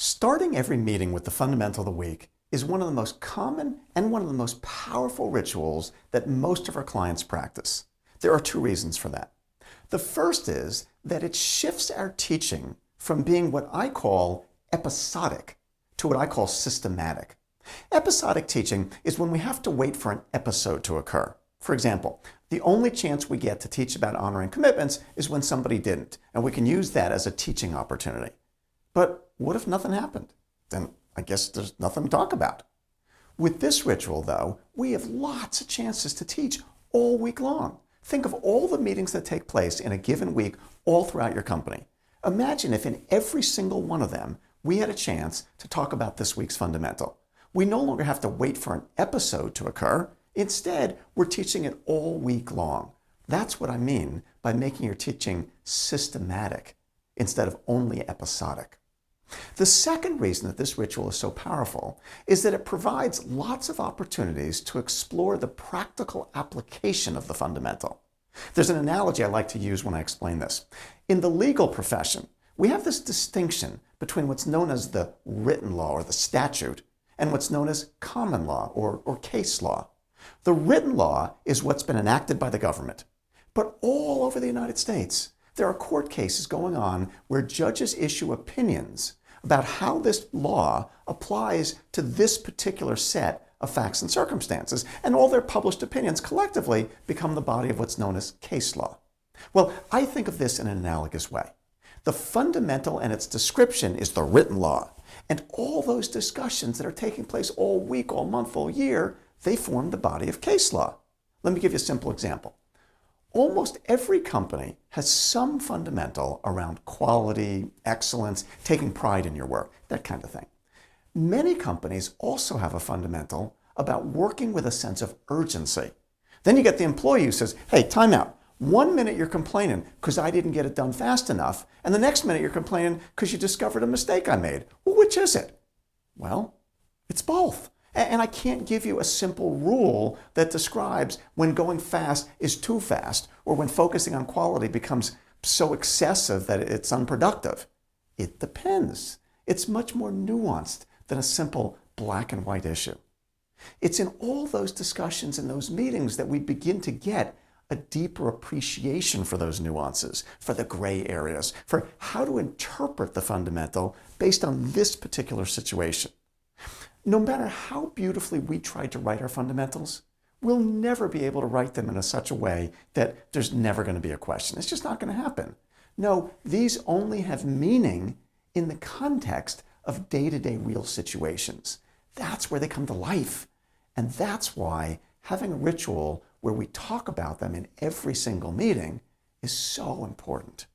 Starting every meeting with the fundamental of the week is one of the most common and one of the most powerful rituals that most of our clients practice. There are two reasons for that. The first is that it shifts our teaching from being what I call episodic to what I call systematic. Episodic teaching is when we have to wait for an episode to occur. For example, the only chance we get to teach about honoring commitments is when somebody didn't, and we can use that as a teaching opportunity. But what if nothing happened? Then I guess there's nothing to talk about. With this ritual, though, we have lots of chances to teach all week long. Think of all the meetings that take place in a given week all throughout your company. Imagine if in every single one of them, we had a chance to talk about this week's fundamental. We no longer have to wait for an episode to occur. Instead, we're teaching it all week long. That's what I mean by making your teaching systematic instead of only episodic. The second reason that this ritual is so powerful is that it provides lots of opportunities to explore the practical application of the fundamental. There's an analogy I like to use when I explain this. In the legal profession, we have this distinction between what's known as the written law or the statute and what's known as common law or case law. The written law is what's been enacted by the government. But all over the United States, there are court cases going on where judges issue opinions about how this law applies to this particular set of facts and circumstances, and all their published opinions collectively become the body of what's known as case law. Well, I think of this in an analogous way. The fundamental and its description is the written law, and all those discussions that are taking place all week, all month, all year, they form the body of case law. Let me give you a simple example. Almost every company has some fundamental around quality, excellence, taking pride in your work, that kind of thing. Many companies also have a fundamental about working with a sense of urgency. Then you get the employee who says, hey, time out. 1 minute you're complaining because I didn't get it done fast enough, and the next minute you're complaining because you discovered a mistake I made. Well, which is it? Well, it's both. And I can't give you a simple rule that describes when going fast is too fast or when focusing on quality becomes so excessive that it's unproductive. It depends. It's much more nuanced than a simple black and white issue. It's in all those discussions and those meetings that we begin to get a deeper appreciation for those nuances, for the gray areas, for how to interpret the fundamental based on this particular situation. No matter how beautifully we try to write our fundamentals, we'll never be able to write them in such a way that there's never going to be a question. It's just not going to happen. No, these only have meaning in the context of day-to-day real situations. That's where they come to life. And that's why having a ritual where we talk about them in every single meeting is so important.